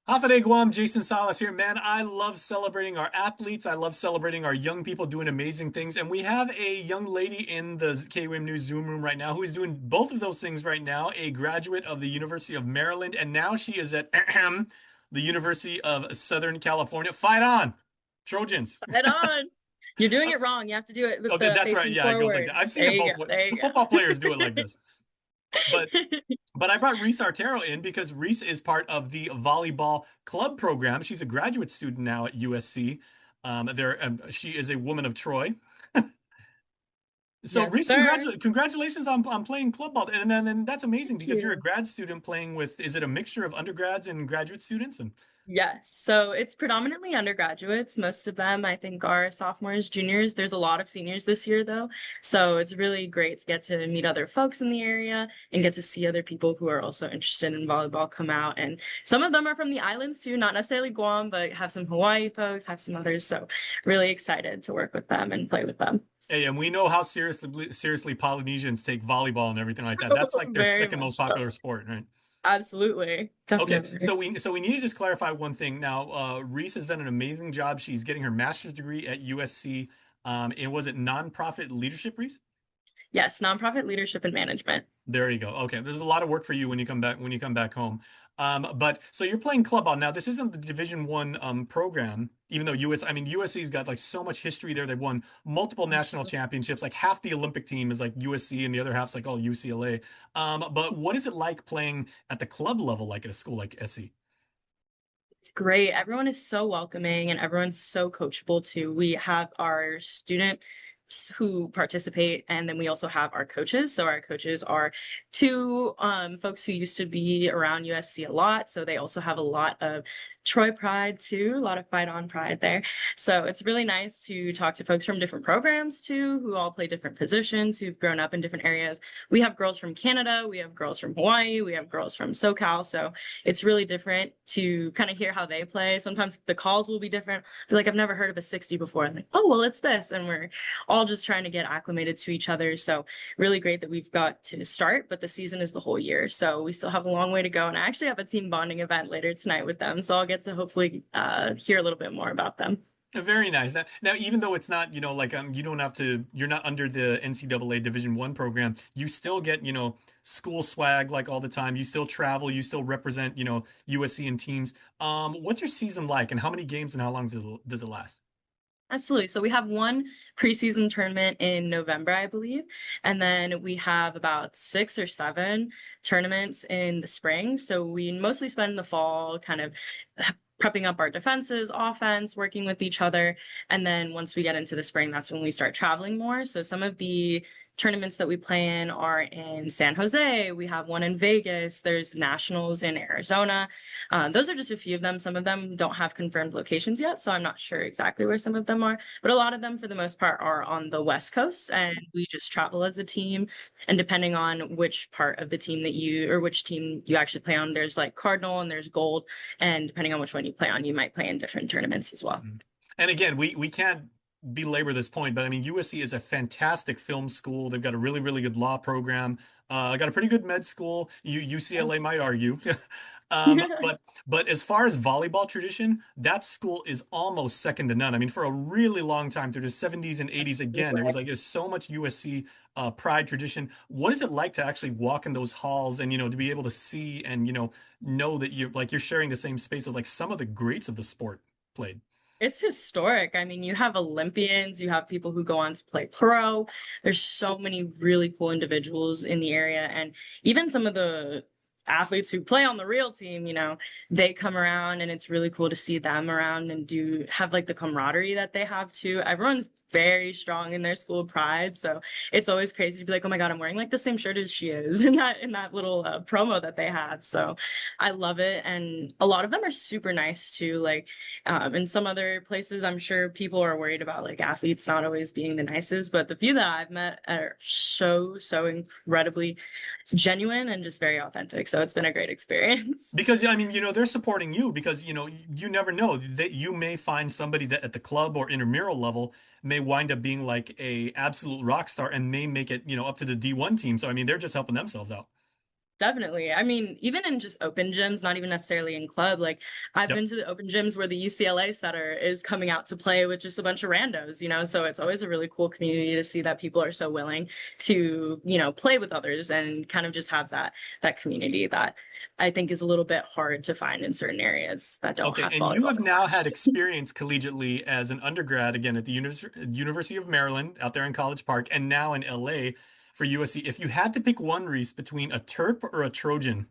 Hafade Guam, Jason Salas here. Man, I love celebrating our athletes. I love celebrating our young people doing amazing things. And we have a young lady in the KUAM News Zoom room right now who is doing both of those things right now, a graduate of the University of Maryland, and now she is at the University of Southern California. Fight on, Trojans. Fight on. You're doing it wrong. You have to do it with okay, the that's right. Yeah, it goes like that. I've seen it both ways. The football players do it like this. But I brought Reese Artero in because Reese is part of the volleyball club program. She's a graduate student now at USC. She is a woman of Troy. So yes, Reese, congratulations on playing club ball, and then that's amazing because you're a grad student playing with. Is it a mixture of undergrads and graduate students? And yes, so it's predominantly undergraduates. Most of them, I think, are sophomores, juniors. There's a lot of seniors this year, though. So it's really great to get to meet other folks in the area and get to see other people who are also interested in volleyball come out. And some of them are from the islands, too, not necessarily Guam, but have some Hawaii folks, have some others. So really excited to work with them and play with them. Hey, and we know how seriously Polynesians take volleyball and everything like that. That's like their second most popular sport, right? Absolutely. Definitely. Okay, so we need to just clarify one thing. Now, Reese has done an amazing job. She's getting her master's degree at USC. And was it nonprofit leadership, Reese? Yes, nonprofit leadership and management. There you go. Okay, there's a lot of work for you when you come back home. But so you're playing club ball now. This isn't the Division I program, even though USC's got like so much history there. They've won multiple national championships. Like half the Olympic team is like USC, and the other half's like all UCLA. But what is it like playing at the club level, like at a school like SC? It's great. Everyone is so welcoming, and everyone's so coachable too. We have our student who participate, and then we also have our coaches. So our coaches are two folks who used to be around USC a lot, so they also have a lot of Troy pride too, a lot of fight on pride there. So it's really nice to talk to folks from different programs too, who all play different positions, who've grown up in different areas. We have girls from Canada, we have girls from Hawaii, we have girls from SoCal. So it's really different to kind of hear how they play. Sometimes the calls will be different. They're like, I've never heard of a 60 before. I'm like, oh, well, it's this. And we're all just trying to get acclimated to each other. So really great that we've got to start, but the season is the whole year. So we still have a long way to go. And I actually have a team bonding event later tonight with them. So I'll get to hopefully hear a little bit more about them. Very nice. Now, even though it's not, like you don't have to, you're not under the NCAA Division I program, you still get, school swag like all the time. You still travel, you still represent, USC and teams. What's your season like, and how many games and how long does it last? Absolutely. So we have one preseason tournament in November, I believe. And then we have about 6 or 7 tournaments in the spring. So we mostly spend the fall kind of prepping up our defenses, offense, working with each other. And then once we get into the spring, that's when we start traveling more. So some of the tournaments that we play in are in San Jose. We have one in Vegas. There's nationals in Arizona. Those are just a few of them. Some of them don't have confirmed locations yet, so I'm not sure exactly where some of them are. But a lot of them, for the most part, are on the West Coast, and we just travel as a team. And depending on which part of the team which team you actually play on, there's like Cardinal and there's Gold. And depending on which one you play on, you might play in different tournaments as well. And again, we can't belabor this point, but I mean, USC is a fantastic film school. They've got a really, really good law program. Got a pretty good med school. UCLA might argue. But as far as volleyball tradition, that school is almost second to none. I mean, for a really long time, through the 70s and 80s, again, there was like there's so much USC pride tradition. What is it like to actually walk in those halls and to be able to see and know that you're sharing the same space of like some of the greats of the sport played? It's historic. I mean, you have Olympians, you have people who go on to play pro. There's so many really cool individuals in the area. And even some of the athletes who play on the real team, you know, they come around, and it's really cool to see them around and have like the camaraderie that they have too. Everyone's very strong in their school pride, so it's always crazy to be like, oh my god, I'm wearing like the same shirt as she is in that little promo that they have. So I love it, and a lot of them are super nice too. Like in some other places, I'm sure people are worried about like athletes not always being the nicest, but the few that I've met are so incredibly genuine and just very authentic. So it's been a great experience. Because I mean, you know, they're supporting you because, you know, you never know that you may find somebody that at the club or intramural level may wind up being like a absolute rock star and may make it, you know, up to the D1 team. So I mean, they're just helping themselves out. Definitely. I mean, even in just open gyms, not even necessarily in club, like I've been to the open gyms where the UCLA setter is coming out to play with just a bunch of randos, you know, so it's always a really cool community to see that people are so willing to, you know, play with others and kind of just have that community that I think is a little bit hard to find in certain areas that don't have volleyball. And you have now had experience collegiately as an undergrad, again, at the University of Maryland out there in College Park, and now in LA for USC. If you had to pick one, Reese, between a Terp or a Trojan,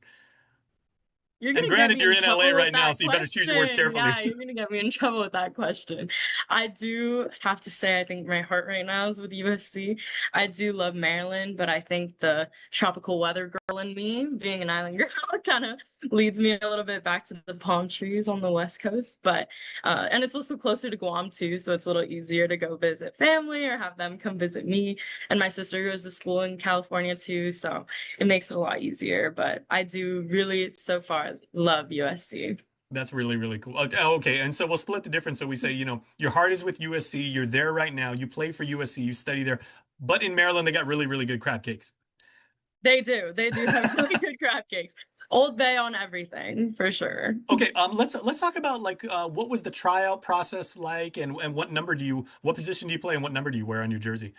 and granted, you're in LA right now, so you better choose your words carefully. Yeah, you're going to get me in trouble with that question. I do have to say, I think my heart right now is with USC. I do love Maryland, but I think the tropical weather girl in me, being an island girl, kind of leads me a little bit back to the palm trees on the West Coast. But, and it's also closer to Guam too, so it's a little easier to go visit family or have them come visit me. And my sister goes to school in California too, so it makes it a lot easier. But I do really, so far, love USC. That's really, really cool. Okay, and so we'll split the difference. So we say, you know, your heart is with USC. You're there right now. You play for USC. You study there. But in Maryland, they got really, really good crab cakes. They do. They do have really good crab cakes. Old Bay on everything, for sure. Okay, let's talk about like what was the tryout process like, and what position do you play, and what number do you wear on your jersey?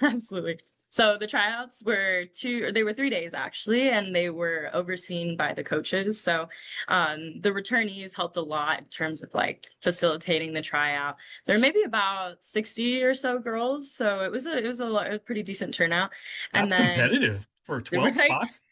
Absolutely. So the tryouts were 3 days actually, and they were overseen by the coaches. So the returnees helped a lot in terms of like facilitating the tryout. There were maybe about 60 or so girls, so it was a pretty decent turnout. That's competitive for 12 spots.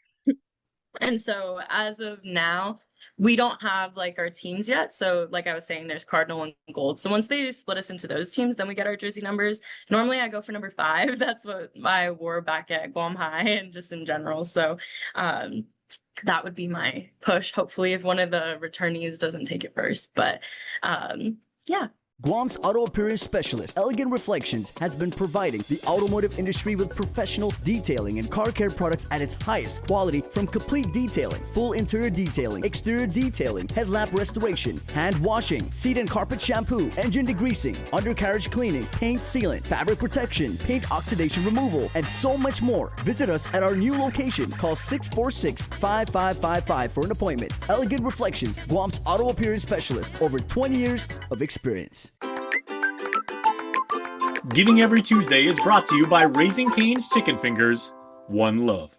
And so as of now, we don't have like our teams yet. So like I was saying, there's Cardinal and Gold. So once they split us into those teams, then we get our jersey numbers. Normally I go for number 5. That's what I wore back at Guam High and just in general. So that would be my push, hopefully, if one of the returnees doesn't take it first. But yeah. Guam's auto appearance specialist, Elegant Reflections, has been providing the automotive industry with professional detailing and car care products at its highest quality, from complete detailing, full interior detailing, exterior detailing, headlamp restoration, hand washing, seat and carpet shampoo, engine degreasing, undercarriage cleaning, paint sealant, fabric protection, paint oxidation removal, and so much more. Visit us at our new location. Call 646-5555 for an appointment. Elegant Reflections, Guam's auto appearance specialist, over 20 years of experience. Giving Every Tuesday is brought to you by Raising Cane's Chicken Fingers. One love.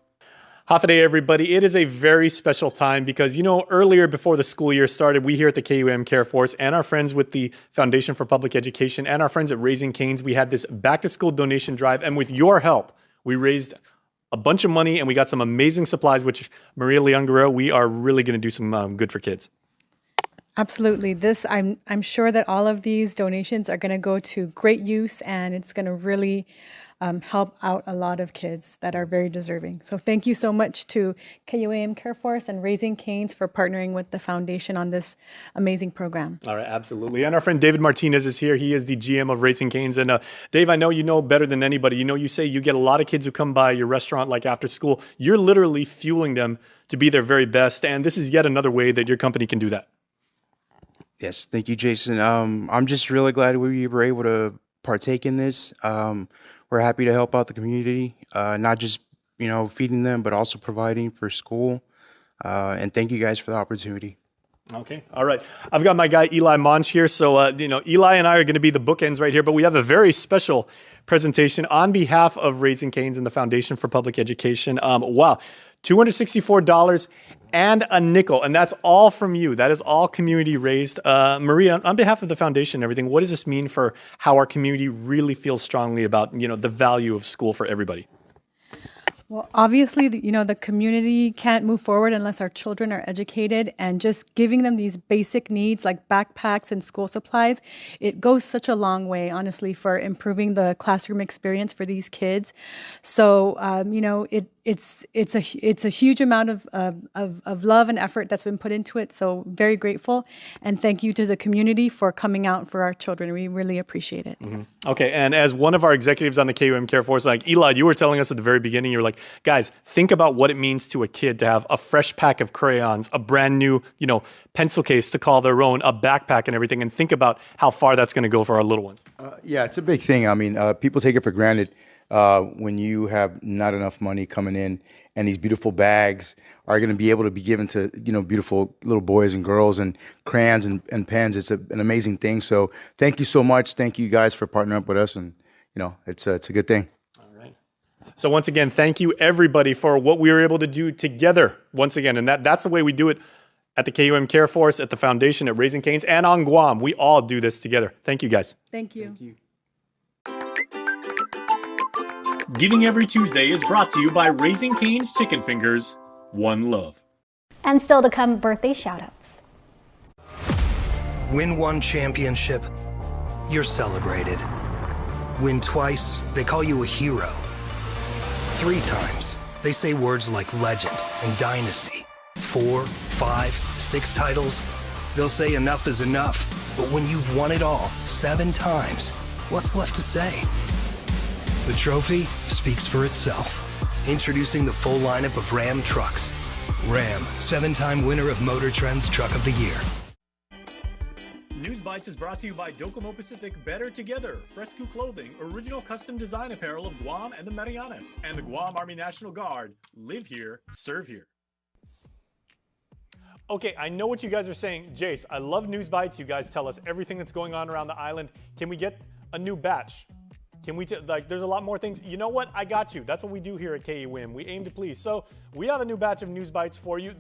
Half a day, everybody. It is a very special time because, you know, earlier before the school year started, we here at the KUAM Care Force and our friends with the Foundation for Public Education and our friends at Raising Cane's, we had this back-to-school donation drive. And with your help, we raised a bunch of money and we got some amazing supplies, which, Maria Leongaro, we are really going to do some good for kids. Absolutely. I'm sure that all of these donations are going to go to great use, and it's going to really help out a lot of kids that are very deserving. So thank you so much to KUAM Care Force and Raising Cane's for partnering with the foundation on this amazing program. All right, absolutely. And our friend David Martinez is here. He is the GM of Raising Cane's. And Dave, I know you know better than anybody. You know, you say you get a lot of kids who come by your restaurant like after school. You're literally fueling them to be their very best. And this is yet another way that your company can do that. Yes, thank you, Jason. I'm just really glad we were able to partake in this. We're happy to help out the community, not just, you know, feeding them, but also providing for school. And thank you guys for the opportunity. Okay. All right. I've got my guy, Eli Monch here. So, you know, Eli and I are going to be the bookends right here, but we have a very special presentation on behalf of Raising Cane's and the Foundation for Public Education. Wow. $264 and a nickel. And that's all from you. That is all community raised. Maria, on behalf of the foundation and everything, what does this mean for how our community really feels strongly about, you know, the value of school for everybody? Well, obviously, the community can't move forward unless our children are educated, and just giving them these basic needs like backpacks and school supplies, it goes such a long way, honestly, for improving the classroom experience for these kids. So, it's a huge amount of love and effort that's been put into it. So very grateful, and thank you to the community for coming out for our children. We really appreciate it. Mm-hmm. Okay, and as one of our executives on the KUAM Care Force, like Eli, you were telling us at the very beginning, you were like, guys, think about what it means to a kid to have a fresh pack of crayons, a brand new, pencil case to call their own, a backpack and everything, and think about how far that's going to go for our little ones. Yeah, it's a big thing. I mean, people take it for granted when you have not enough money coming in, and these beautiful bags are going to be able to be given to, beautiful little boys and girls, and crayons and pens. It's an amazing thing. So thank you so much. Thank you guys for partnering up with us, and, it's a good thing. So once again, thank you everybody for what we were able to do together once again. And that's the way we do it at the KUAM Care Force, at the foundation, at Raising Cane's, and on Guam. We all do this together. Thank you, guys. Thank you. Thank you. Giving Every Tuesday is brought to you by Raising Cane's Chicken Fingers. One love. And still to come, birthday shoutouts. Win one championship, you're celebrated. Win twice, they call you a hero. 3 times, they say words like legend and dynasty. 4, 5, 6 titles, they'll say enough is enough. But when you've won it all 7 times, what's left to say? The trophy speaks for itself. Introducing the full lineup of Ram trucks. Ram, 7-time winner of Motor Trend's Truck of the Year. News Bites is brought to you by Docomo Pacific Better Together, Fresco Clothing, original custom design apparel of Guam and the Marianas, and the Guam Army National Guard. Live here, serve here. Okay, I know what you guys are saying. Jace, I love News Bites. You guys tell us everything that's going on around the island. Can we get a new batch? Can we, there's a lot more things. You know what? I got you. That's what we do here at KUAM. We aim to please. So we have a new batch of News Bites for you.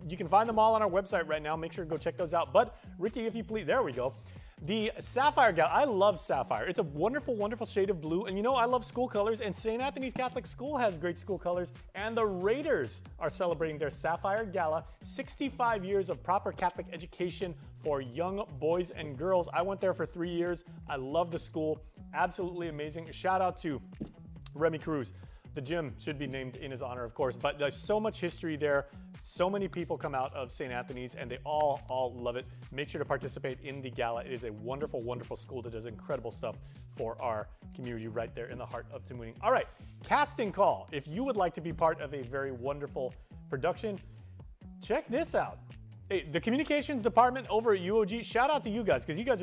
You can find them all on our website right now. Make sure to go check those out. But Ricky, if you please, there we go. The Sapphire Gala, I love Sapphire. It's a wonderful, wonderful shade of blue. And I love school colors, and St. Anthony's Catholic School has great school colors. And the Raiders are celebrating their Sapphire Gala, 65 years of proper Catholic education for young boys and girls. I went there for 3 years. I love the school. Absolutely amazing. Shout out to Remy Cruz. The gym should be named in his honor, of course, but there's so much history there. So many people come out of St. Anthony's, and they all love it. Make sure to participate in the gala. It is a wonderful, wonderful school that does incredible stuff for our community right there in the heart of Tamuning. All right, casting call. If you would like to be part of a very wonderful production, check this out. Hey, the communications department over at UOG, shout out to you guys, because you guys are